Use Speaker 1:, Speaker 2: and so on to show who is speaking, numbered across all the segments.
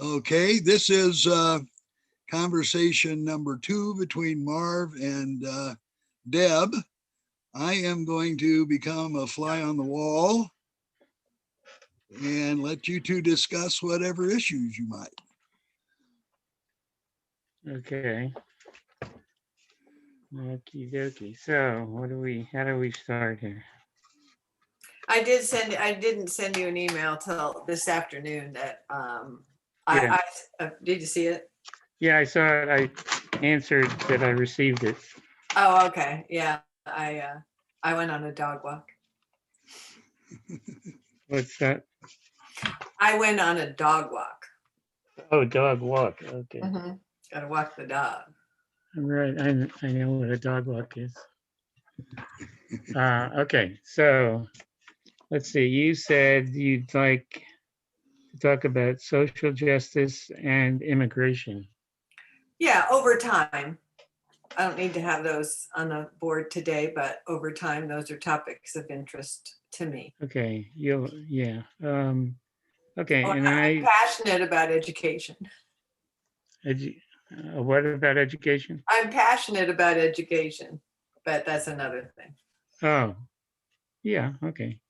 Speaker 1: Okay, this is conversation number 2 between Marv and Deb. I am going to become a fly on the wall and let you two discuss whatever issues you might.
Speaker 2: Okay. Okie dokie. So how do we start here?
Speaker 3: I didn't send you an email till this afternoon that
Speaker 2: Yeah.
Speaker 3: did you see it?
Speaker 2: Yeah, I saw it. I answered that I received it.
Speaker 3: Oh, okay. Yeah. I went on a dog walk.
Speaker 2: What's that?
Speaker 3: I went on a dog walk.
Speaker 2: Oh, dog walk. Okay.
Speaker 3: Mm-hmm. Gotta walk the dog.
Speaker 2: Right. I know what a dog walk is. Okay. So let's see. You said you'd like to talk about social justice and immigration.
Speaker 3: Yeah, over time. I don't need to have those on the board today, but over time, those are topics of interest to me.
Speaker 2: Okay. Yeah. Okay.
Speaker 3: Oh,
Speaker 2: And
Speaker 3: I'm passionate about education.
Speaker 2: What about education?
Speaker 3: I'm passionate about education, but that's another thing.
Speaker 2: Oh, yeah. Okay.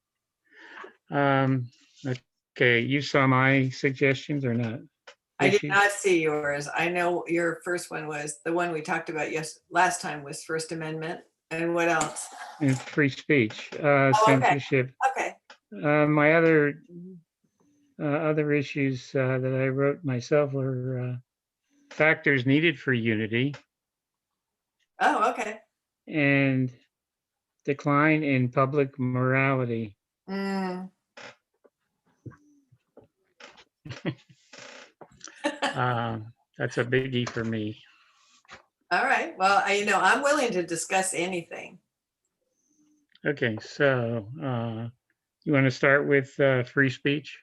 Speaker 2: Okay. You saw my suggestions or not?
Speaker 3: I did not see yours. I know your first one was the one we talked about last time was First Amendment. And what else?
Speaker 2: And free speech,
Speaker 3: Oh,
Speaker 2: censorship.
Speaker 3: Okay.
Speaker 2: My other issues that I wrote myself were factors needed for unity
Speaker 3: Oh, okay.
Speaker 2: and decline in public morality.
Speaker 3: Mm.
Speaker 2: That's a biggie for me.
Speaker 3: All right. Well, I'm willing to discuss anything.
Speaker 2: Okay, so you want to start with free speech?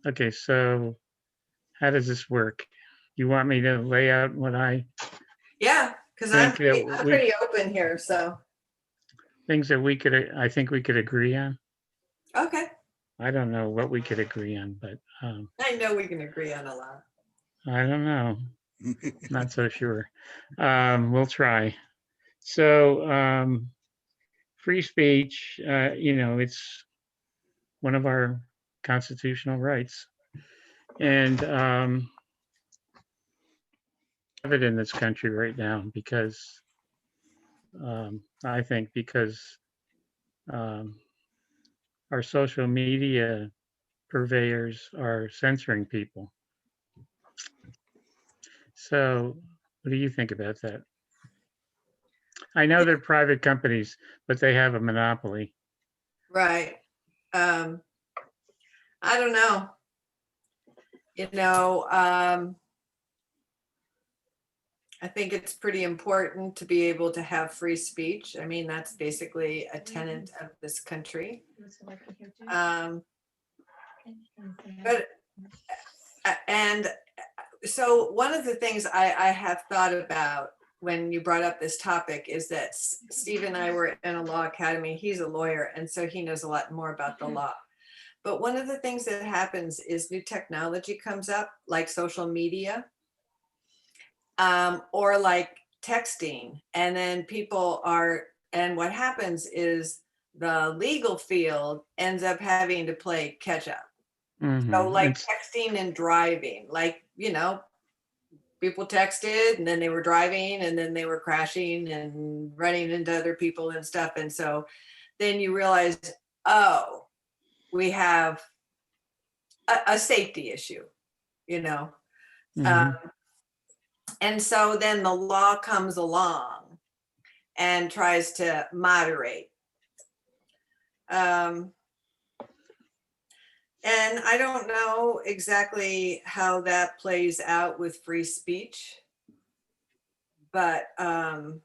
Speaker 2: Okay, so how does this work? You want me to lay out what I
Speaker 3: Yeah, because I'm pretty open here. So
Speaker 2: things that I think we could agree on.
Speaker 3: Okay.
Speaker 2: I don't know what we could agree on, but
Speaker 3: I know we can agree on a lot.
Speaker 2: I don't know. Not so sure. We'll try. So free speech, it's one of our constitutional rights. And have it in this country right now because I think because our social media purveyors are censoring people. So what do you think about that? I know they're private companies, but they have a monopoly.
Speaker 3: Right. I don't know. I think it's pretty important to be able to have free speech. I mean, that's basically a tenet of this country. And so one of the things I have thought about when you brought up this topic is that Steve and I were in a law academy. He's a lawyer, and so he knows a lot more about the law. But one of the things that happens is new technology comes up, like social media, or like texting. And then and what happens is the legal field ends up having to play catch up.
Speaker 2: Mm-hmm.
Speaker 3: So like texting and driving, like, people texted and then they were driving and then they were crashing and running into other people and stuff. And so then you realize, oh, we have a safety issue,
Speaker 2: Mm-hmm.
Speaker 3: And so then the law comes along and tries to moderate. And I don't know exactly how that plays out with free speech, but I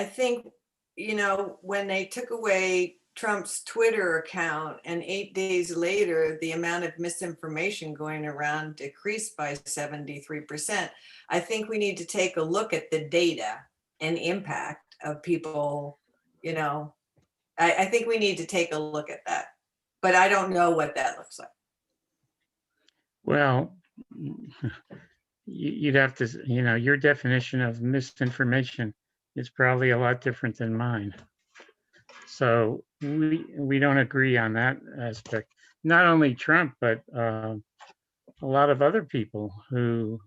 Speaker 3: think, when they took away Trump's Twitter account and 8 days later, the amount of misinformation going around decreased by 73%, I think we need to take a look at the data and impact of people, I think we need to take a look at that. But I don't know what that looks like.
Speaker 2: Well, you'd have to, your definition of misinformation is probably a lot different than mine. So we don't agree on that aspect. Not only Trump, but a lot of other people who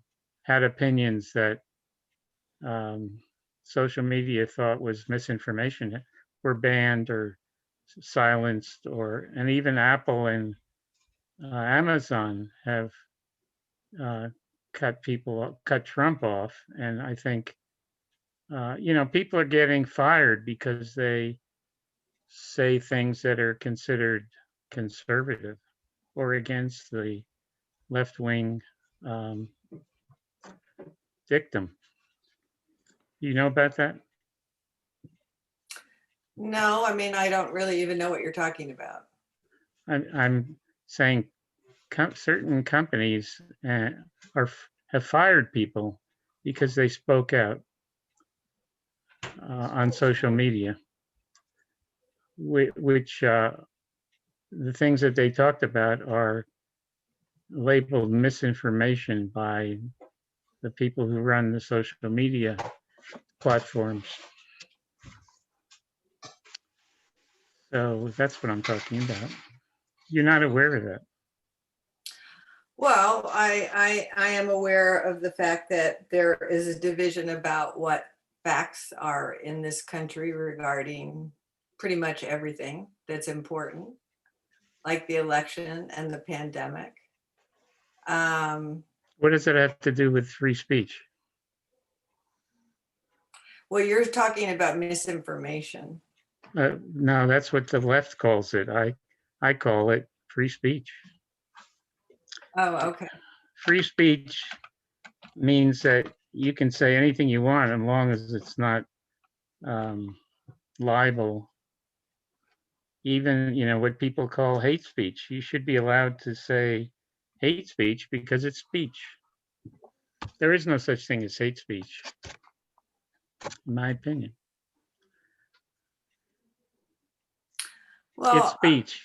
Speaker 2: had opinions that social media thought was misinformation were banned or silenced, and even Apple and Amazon have cut Trump off. And I think, people are getting fired because they say things that are considered conservative or against the left wing um, dictum. You know about that?
Speaker 3: No, I mean, I don't really even know what you're talking about.
Speaker 2: I'm saying certain companies have fired people because they spoke out on social media, which the things that they talked about are labeled misinformation by the people who run the social media platforms. So that's what I'm talking about. You're not aware of that.
Speaker 3: Well, I am aware of the fact that there is a division about what facts are in this country regarding pretty much everything that's important, like the election and the pandemic.
Speaker 2: What does it have to do with free speech?
Speaker 3: Well, you're talking about misinformation.
Speaker 2: No, that's what the left calls it. I call it free speech.
Speaker 3: Oh, okay.
Speaker 2: Free speech means that you can say anything you want as long as it's not libel. Even, what people call hate speech. You should be allowed to say hate speech because it's speech. There is no such thing as hate speech, in my opinion.
Speaker 3: Well,
Speaker 2: it's speech.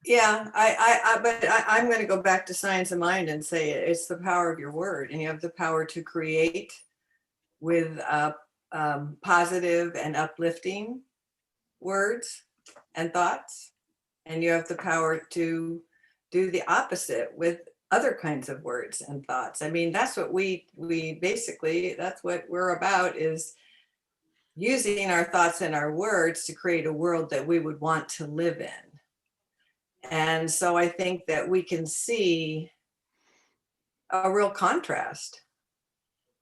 Speaker 3: Yeah, but I'm going to go back to science of mind and say it's the power of your word, and you have the power to create with positive and uplifting words and thoughts, and you have the power to do the opposite with other kinds of words and thoughts. I mean, that's what we basically, that's what we're about, is using our thoughts and our words to create a world that we would want to live in. And so I think that we can see a real contrast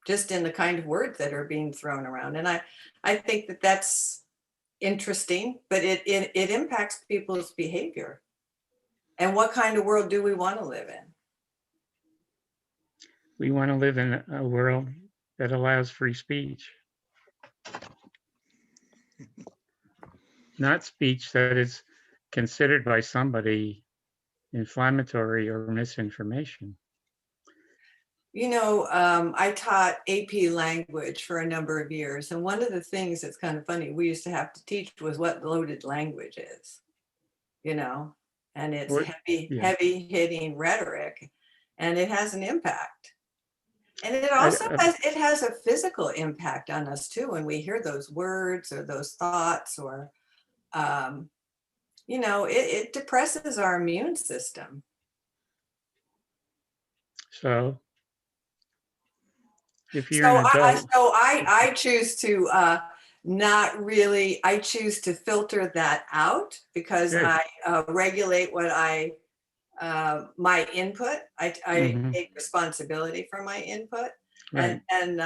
Speaker 3: just in the kind of words that are being thrown around. And I think that that's interesting, but it impacts people's behavior. And what kind of world do we want to live in?
Speaker 2: We want to live in a world that allows free speech. Not speech that is considered by somebody inflammatory or misinformation.
Speaker 3: I taught AP language for a number of years. And one of the things that's kind of funny, we used to have to teach was what loaded language is, and it's heavy hitting rhetoric, and it has an impact. And it also has a physical impact on us too, when we hear those words or those thoughts, or, it depresses our immune system.
Speaker 2: So if you're an adult.
Speaker 3: I choose to I choose to filter that out, because I regulate what my input. I take responsibility for my input. Right. And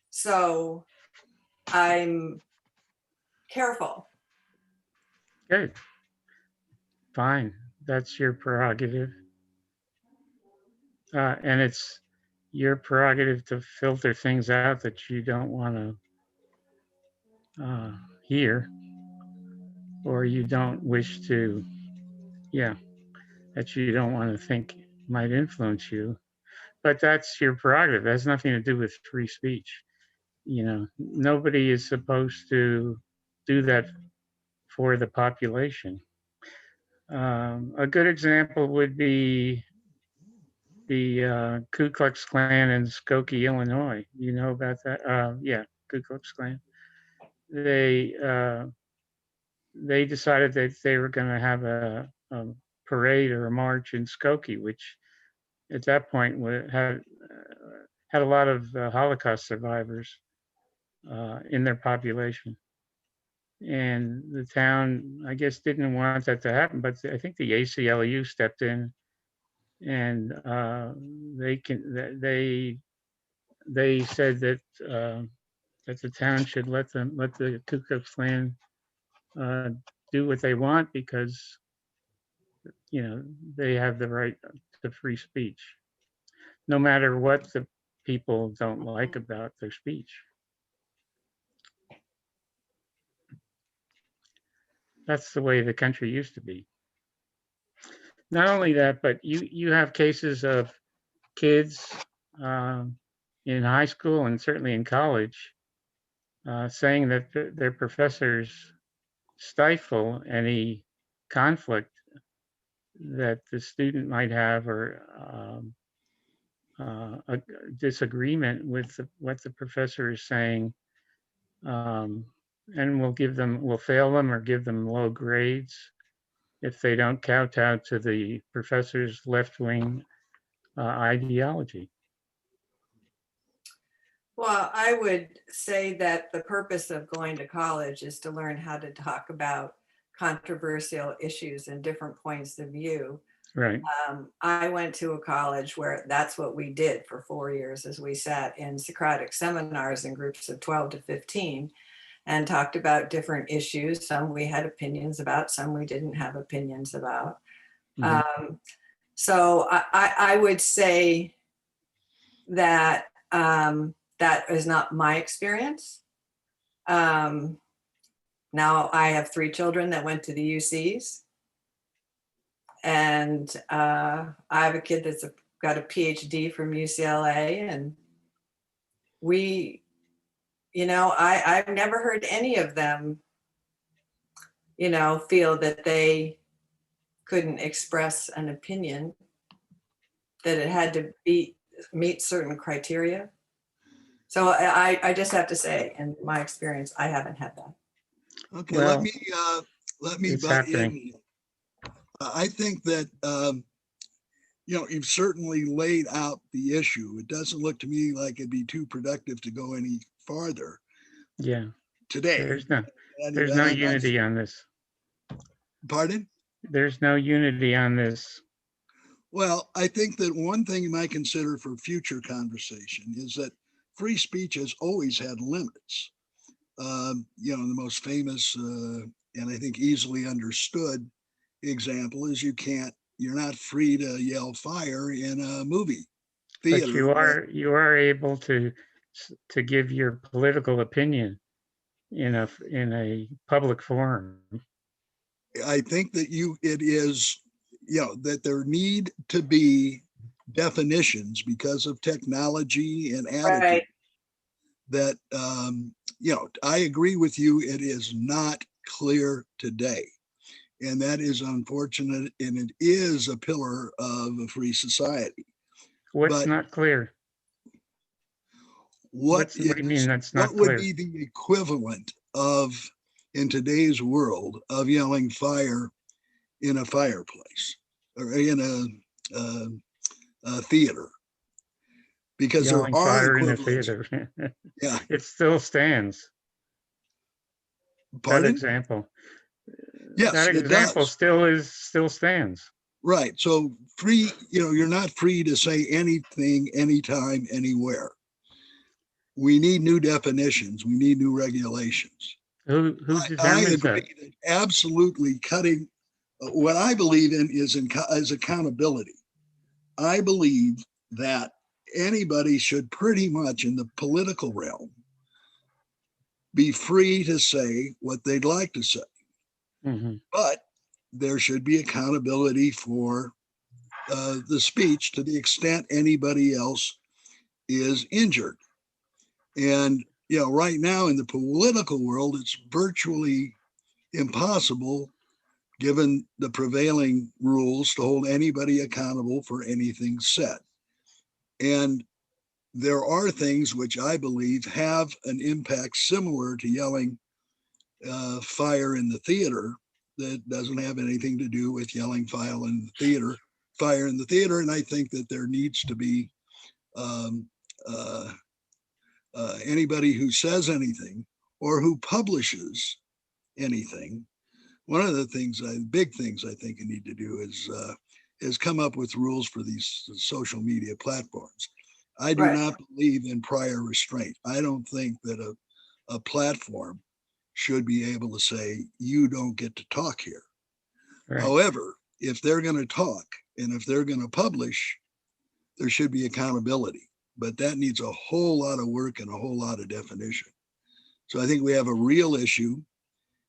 Speaker 3: so I'm careful.
Speaker 2: Good. Fine. That's your prerogative. And it's your prerogative to filter things out that you don't want to hear, or you don't wish to, that you don't want to think might influence you. But that's your prerogative. That has nothing to do with free speech. Nobody is supposed to do that for the population. A good example would be the Ku Klux Klan in Skokie, Illinois. You know about that? Yeah, Ku Klux Klan. They decided that they were going to have a parade or a march in Skokie, which at that point had a lot of Holocaust survivors in their population. And the town, I guess, didn't want that to happen, but I think the ACLU stepped in, and they said that the town should let the Ku Klux Klan uh, do what they want, because they have the right to free speech, no matter what the people don't like about their speech. That's the way the country used to be. Not only that, but you have cases of kids in high school and certainly in college saying that their professors stifle any conflict that the student might have, or a disagreement with what the professor is saying, and we'll fail them or give them low grades if they don't kowtow to the professor's left-wing ideology.
Speaker 3: Well, I would say that the purpose of going to college is to learn how to talk about controversial issues and different points of view.
Speaker 2: Right.
Speaker 3: I went to a college where that's what we did for 4 years, as we sat in Socratic seminars in groups of 12 to 15 and talked about different issues. Some we had opinions about, some we didn't have opinions about. Mm-hmm. So I would say that that is not my experience. Now I have 3 children that went to the UCs. And I have a kid that's got a PhD from UCLA. And I've never heard any of them, feel that they couldn't express an opinion, that it had to meet certain criteria. So I just have to say, in my experience, I haven't had that.
Speaker 1: Okay, well, let me butt in. I think that you've certainly laid out the issue. It doesn't look to me like it'd be too productive to go any farther.
Speaker 2: Yeah.
Speaker 1: Today.
Speaker 2: There's no unity on this.
Speaker 1: Pardon?
Speaker 2: There's no unity on this.
Speaker 1: Well, I think that one thing you might consider for future conversation is that free speech has always had limits. The most famous and I think easily understood example is you're not free to yell fire in a movie theater.
Speaker 2: But you are able to give your political opinion in a public forum.
Speaker 1: I think that it is that there need to be definitions because of technology and attitude. Right. That I agree with you. It is not clear today. And that is unfortunate, and it is a pillar of a free society.
Speaker 2: What's not clear? What do you mean that's not clear?
Speaker 1: What would be the equivalent of, in today's world, of yelling fire in a fireplace or in a theater? Because yelling there are fire in a theater. Yeah,
Speaker 2: it still stands.
Speaker 1: Pardon?
Speaker 2: That example.
Speaker 1: Yes,
Speaker 2: that example still stands.
Speaker 1: Right. So free, you're not free to say anything, anytime, anywhere. We need new definitions. We need new regulations.
Speaker 2: Who determines
Speaker 1: I agree that absolutely cutting. What I believe in is accountability. I believe that anybody should pretty much in the political realm be free to say what they'd like to say.
Speaker 2: Mm-hmm.
Speaker 1: But there should be accountability for the speech to the extent anybody else is injured. And, right now in the political world, it's virtually impossible, given the prevailing rules, to hold anybody accountable for anything said. And there are things which I believe have an impact similar to yelling fire in the theater that doesn't have anything to do with yelling fire in the theater. And I think that there needs to be um, anybody who says anything or who publishes anything. One of the big things I think you need to do is come up with rules for these social media platforms. I do
Speaker 3: Right.
Speaker 1: not believe in prior restraint. I don't think that a platform should be able to say, you don't get to talk here.
Speaker 2: Right.
Speaker 1: However, if they're going to talk and if they're going to publish, there should be accountability. But that needs a whole lot of work and a whole lot of definition. So I think we have a real issue,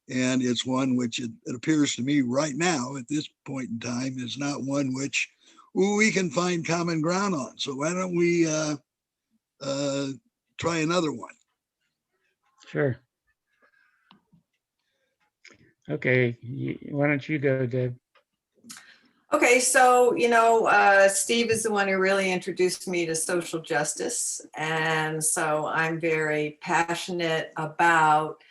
Speaker 1: and it's one which it appears to me right now at this point in time is not one which we can find common ground on. So why don't we try another one?
Speaker 2: Sure. Okay, why don't you go, Deb?
Speaker 3: Okay, so, Steve is the one who really introduced me to social justice. And so I'm very passionate about,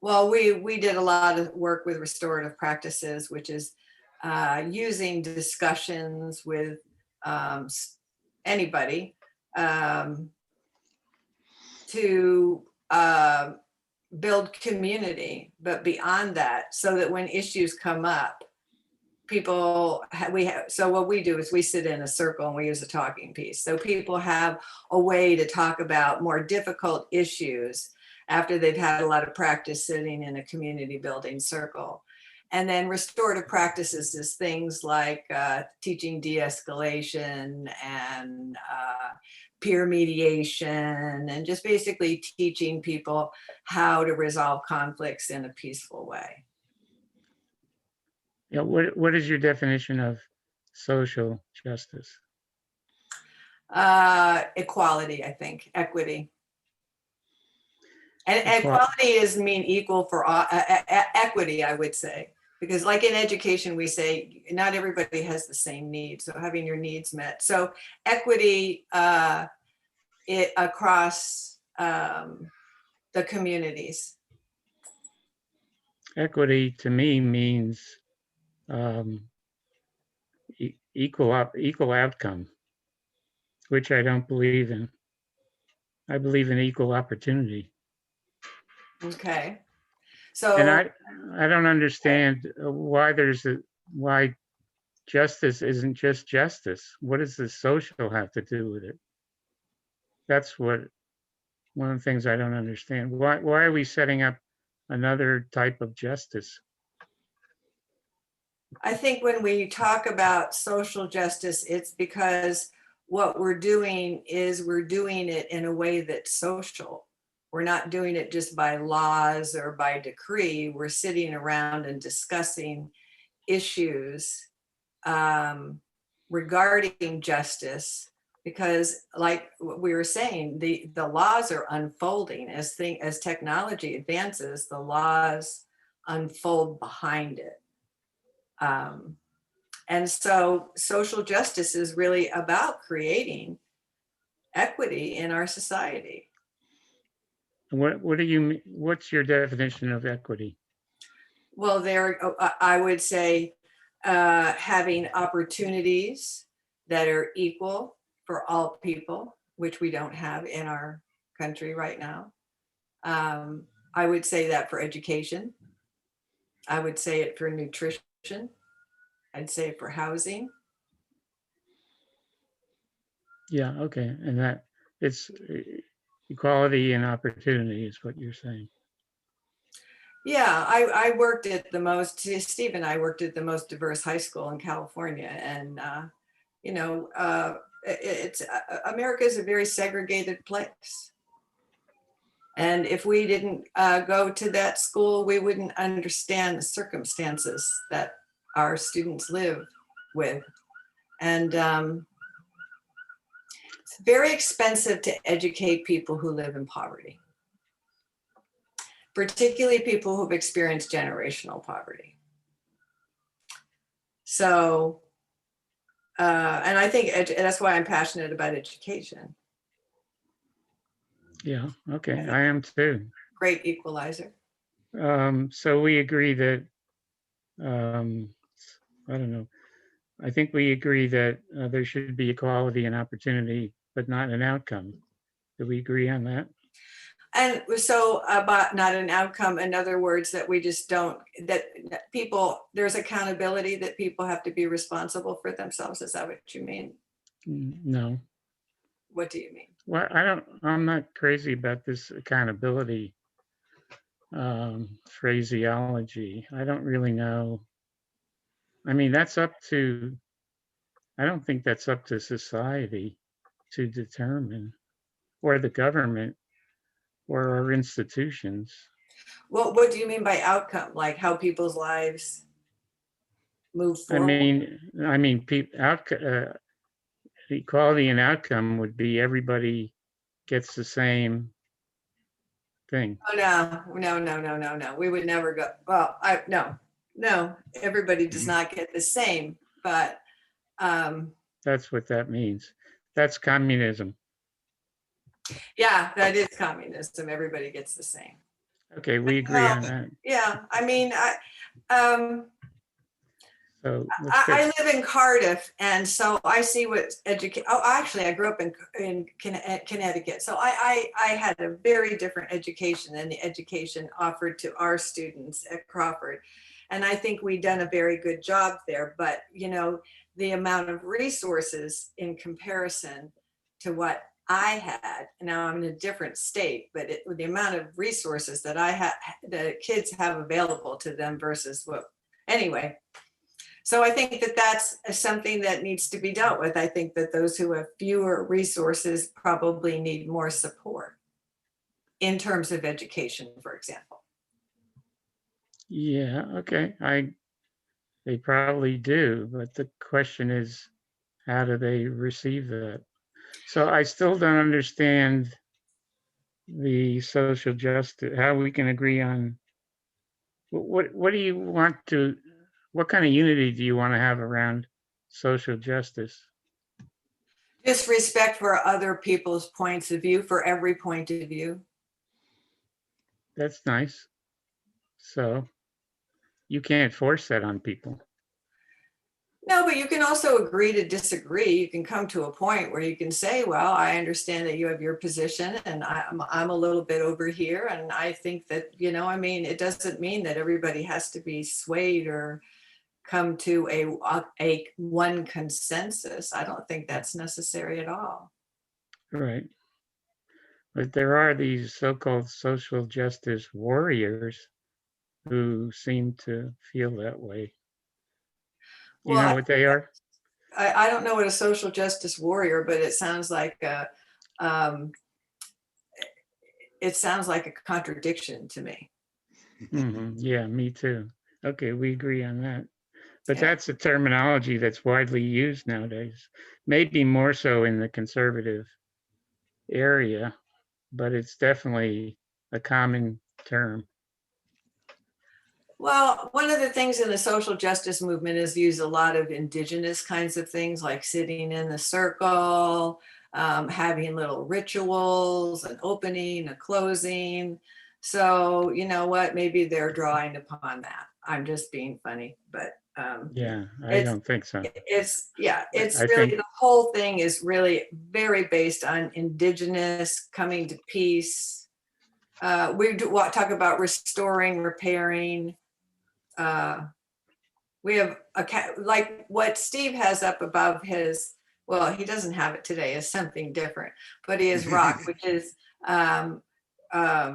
Speaker 3: well, we did a lot of work with restorative practices, which is using discussions with anybody to build community, but beyond that, so that when issues come up, so what we do is we sit in a circle and we use a talking piece. So people have a way to talk about more difficult issues after they've had a lot of practice sitting in a community building circle. And then restorative practices is things like teaching de-escalation and peer mediation, and just basically teaching people how to resolve conflicts in a peaceful way.
Speaker 2: Yeah, what is your definition of social justice?
Speaker 3: Equality, I think, equity. And equality is mean equal for equity, I would say, because like in education, we say not everybody has the same needs. So having your needs met. So equity across the communities.
Speaker 2: Equity to me means equal outcome, which I don't believe in. I believe in equal opportunity.
Speaker 3: Okay. So,
Speaker 2: and I don't understand why justice isn't just justice. What does the social have to do with it? That's one of the things I don't understand. Why are we setting up another type of justice?
Speaker 3: I think when we talk about social justice, it's because what we're doing is we're doing it in a way that's social. We're not doing it just by laws or by decree. We're sitting around and discussing issues regarding justice, because like we were saying, the laws are unfolding as technology advances, the laws unfold behind it. And so social justice is really about creating equity in our society.
Speaker 2: What do you mean? What's your definition of equity?
Speaker 3: Well, I would say having opportunities that are equal for all people, which we don't have in our country right now. I would say that for education. I would say it for nutrition. I'd say it for housing.
Speaker 2: Yeah, okay. And that it's equality and opportunity is what you're saying.
Speaker 3: Yeah, I worked at Steve and I worked at the most diverse high school in California. And, America is a very segregated place. And if we didn't go to that school, we wouldn't understand the circumstances that our students live with. And it's very expensive to educate people who live in poverty, particularly people who've experienced generational poverty. So And I think that's why I'm passionate about education.
Speaker 2: Yeah, okay, I am too.
Speaker 3: Great equalizer.
Speaker 2: So we agree that, I don't know, I think we agree that there should be equality and opportunity, but not an outcome. Do we agree on that?
Speaker 3: And so about not an outcome, in other words, that we just don't, that people, there's accountability, that people have to be responsible for themselves. Is that what you mean?
Speaker 2: No.
Speaker 3: What do you mean?
Speaker 2: Well, I'm not crazy about this accountability phraseology. I don't really know. I mean, I don't think that's up to society to determine, or the government, or our institutions.
Speaker 3: Well, what do you mean by outcome? Like how people's lives move
Speaker 2: I
Speaker 3: forward?
Speaker 2: mean, equality and outcome would be everybody gets the same thing.
Speaker 3: Oh, no. We would never go. Well, no, everybody does not get the same, but
Speaker 2: That's what that means. That's communism.
Speaker 3: yeah, that is communism. Everybody gets the same.
Speaker 2: Okay, we agree on that.
Speaker 3: Yeah, I mean,
Speaker 2: So
Speaker 3: I live in Cardiff, and so I see what education. Oh, actually, I grew up in Connecticut, so I had a very different education than the education offered to our students at Crawford, and I think we've done a very good job there. But you know, the amount of resources in comparison to what I had. Now I'm in a different state, but the amount of resources that I had, the kids have available to them versus what. Anyway. So I think that that's something that needs to be dealt with. I think that those who have fewer resources probably need more support in terms of education, for example.
Speaker 2: Yeah, okay. They probably do, but the question is, how do they receive that? So I still don't understand the social justice, how we can agree on what do you want to, what kind of unity do you want to have around social justice?
Speaker 3: Just respect for other people's points of view, for every point of view.
Speaker 2: That's nice. So you can't force that on people.
Speaker 3: No, but you can also agree to disagree. You can come to a point where you can say, well, I understand that you have your position and I'm a little bit over here. And I think that, you know, I mean, it doesn't mean that everybody has to be swayed or come to a one consensus. I don't think that's necessary at all.
Speaker 2: Right. But there are these so-called social justice warriors who seem to feel that way. You know
Speaker 3: Well,
Speaker 2: what they are?
Speaker 3: I don't know what a social justice warrior, but it sounds like a contradiction to me.
Speaker 2: Yeah, me too. Okay, we agree on that. But
Speaker 3: Yeah.
Speaker 2: that's a terminology that's widely used nowadays, maybe more so in the conservative area, but it's definitely a common term.
Speaker 3: Well, one of the things in the social justice movement is use a lot of indigenous kinds of things like sitting in the circle, having little rituals, an opening, a closing. So, you know what, maybe they're drawing upon that. I'm just being funny, but
Speaker 2: Yeah, I don't think so.
Speaker 3: it's
Speaker 2: I
Speaker 3: really,
Speaker 2: think
Speaker 3: the whole thing is really very based on indigenous coming to peace. We do talk about restoring, repairing. We have like what Steve has up above his, well, he doesn't have it today, is something different, but he has rock, which is um, uh,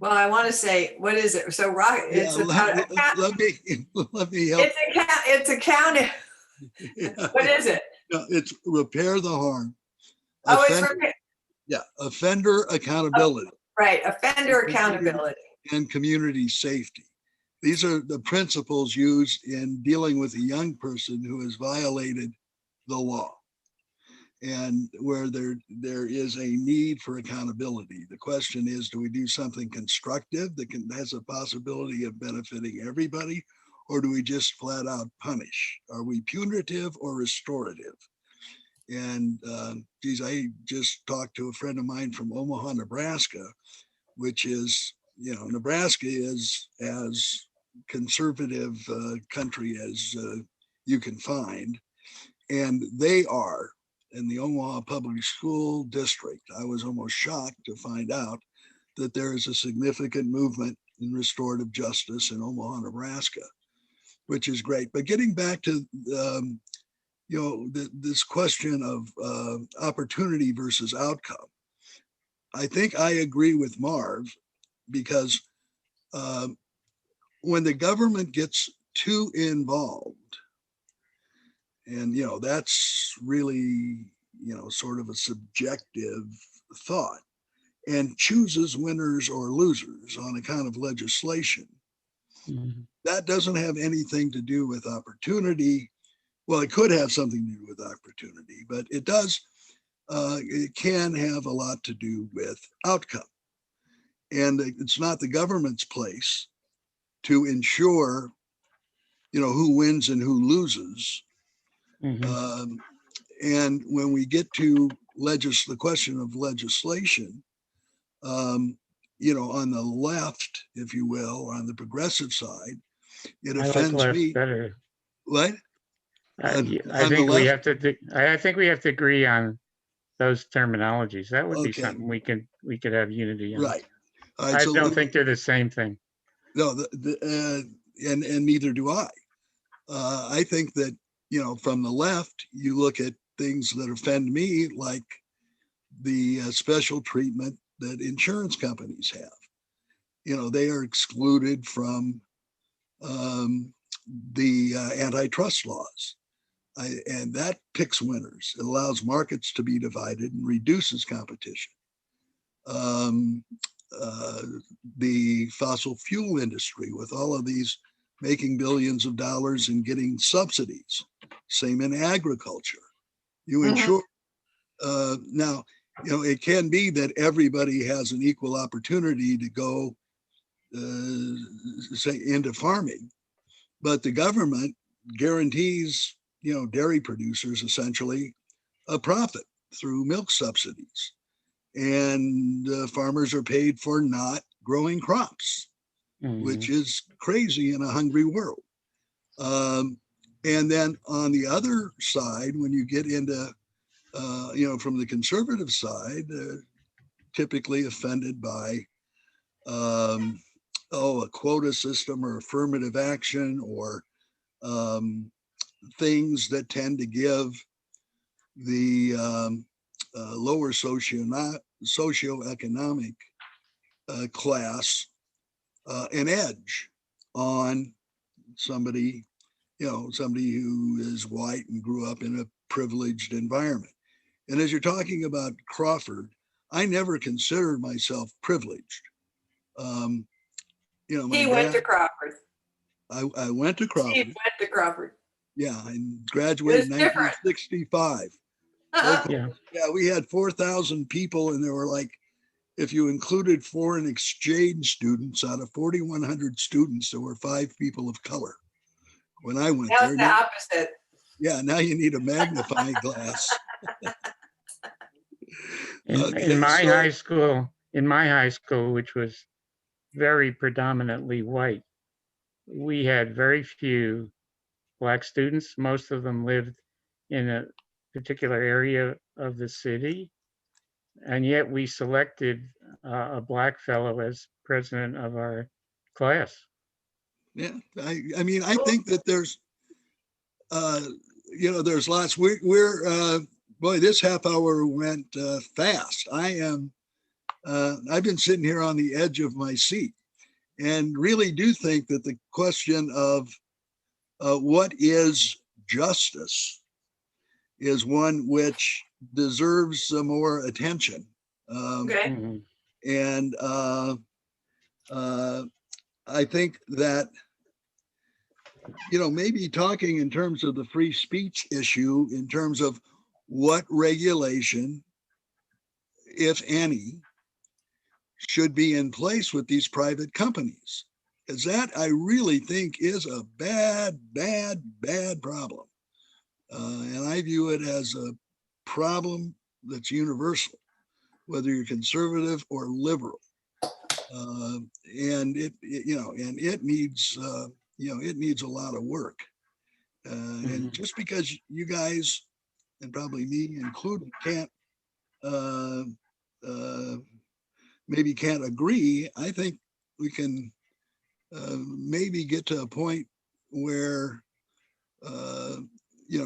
Speaker 3: well, I want to say, what is it? So rock,
Speaker 1: Yeah,
Speaker 3: it's about
Speaker 1: let me help.
Speaker 3: it's accounting. What is it?
Speaker 1: No, it's repair the harm.
Speaker 3: Oh, it's
Speaker 1: Offender,
Speaker 3: repair.
Speaker 1: yeah, offender accountability.
Speaker 3: Right, offender accountability.
Speaker 1: And community safety. These are the principles used in dealing with a young person who has violated the law. and where there is a need for accountability. The question is, do we do something constructive that has a possibility of benefiting everybody, or do we just flat out punish? Are we punitive or restorative? And geez, I just talked to a friend of mine from Omaha, Nebraska, which is, Nebraska is as conservative country as you can find. And they are in the Omaha Public School District. I was almost shocked to find out that there is a significant movement in restorative justice in Omaha, Nebraska, which is great. But getting back to this question of opportunity versus outcome, I think I agree with Marv, because when the government gets too involved, and that's really sort of a subjective thought, and chooses winners or losers on account of legislation, that doesn't have anything to do with opportunity. Well, it could have something to do with opportunity, but it does. It can have a lot to do with outcome. And it's not the government's place to ensure, who wins and who loses. And when we get to the question of legislation, on the left, if you will, on the progressive side, it offends me.
Speaker 2: Better.
Speaker 1: What?
Speaker 2: I think we have to. I think we have to agree on those terminologies. That would be something we could have unity on.
Speaker 1: Right.
Speaker 2: I don't think they're the same thing.
Speaker 1: No, and neither do I. I think that from the left, you look at things that offend me, like the special treatment that insurance companies have. They are excluded from the antitrust laws. And that picks winners. It allows markets to be divided and reduces competition. The fossil fuel industry, with all of these making billions of dollars and getting subsidies. Same in agriculture. You ensure now, it can be that everybody has an equal opportunity to go, say, into farming, but the government guarantees, dairy producers essentially a profit through milk subsidies, and farmers are paid for not growing crops, which is crazy in a hungry world. And then on the other side, when you get into, from the conservative side, typically offended by, a quota system or affirmative action, or things that tend to give the lower socioeconomic class an edge on somebody, somebody who is white and grew up in a privileged environment. And as you're talking about Crawford, I never considered myself privileged.
Speaker 3: He went to Crawford.
Speaker 1: I went to Crawford.
Speaker 3: He went to Crawford.
Speaker 1: Yeah, and graduated in 1965.
Speaker 2: Yeah,
Speaker 1: we had 4,000 people, and there were, like, if you included foreign exchange students, out of 4,100 students, there were 5 people of color. When I went there,
Speaker 3: the opposite.
Speaker 1: Yeah, now you need a magnifying glass.
Speaker 2: In my high school, which was very predominantly white, we had very few Black students. Most of them lived in a particular area of the city, and yet we selected a Black fellow as president of our class.
Speaker 1: Yeah, I mean, I think that there's, there's lots. We're boy, this half hour went fast. I've been sitting here on the edge of my seat, and really do think that the question of what is justice is one which deserves some more attention. And I think that, maybe talking in terms of the free speech issue, in terms of what regulation, if any, should be in place with these private companies. Because that, I really think, is a bad problem. And I view it as a problem that's universal, whether you're conservative or liberal. And it needs, it needs a lot of work. And just because you guys, and probably me included, maybe can't agree, I think we can maybe get to a point where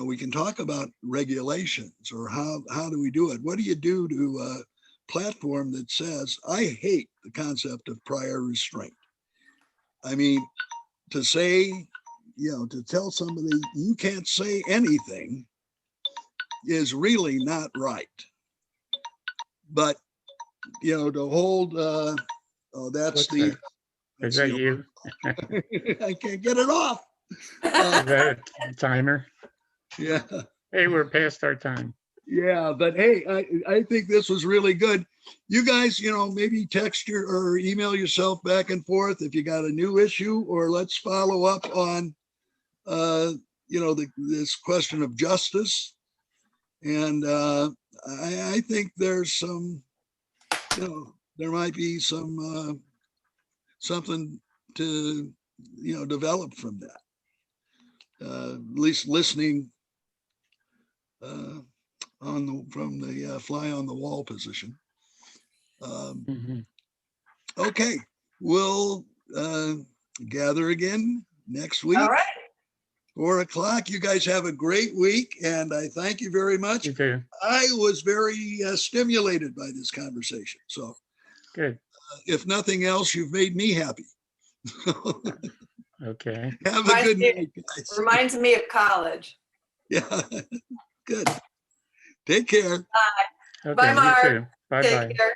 Speaker 1: we can talk about regulations, or how do we do it? What do you do to a platform that says, I hate the concept of prior restraint? I mean, to say, to tell somebody you can't say anything is really not right. But, to hold, that's the.
Speaker 2: Is that you?
Speaker 1: I can't get it off.
Speaker 2: Is that a timer?
Speaker 1: Yeah.
Speaker 2: Hey, we're past our time.
Speaker 1: Yeah, but hey, I think this was really good. You guys, maybe text or email yourself back and forth if you got a new issue, or let's follow up on, this question of justice. And I think there's some, there might be some something to, develop from that. At least listening from the fly on the wall position. Okay, we'll gather again next week.
Speaker 3: All right.
Speaker 1: 4 o'clock. You guys have a great week, and I thank you very much.
Speaker 2: You too.
Speaker 1: I was very stimulated by this conversation. So
Speaker 2: good.
Speaker 1: If nothing else, you've made me happy.
Speaker 2: Okay.
Speaker 1: Have a good night, guys.
Speaker 3: Reminds me of college.
Speaker 1: Yeah, good. Take care.
Speaker 3: Bye.
Speaker 2: Okay,
Speaker 3: Bye, Marv.
Speaker 2: Bye-bye.
Speaker 3: Take care.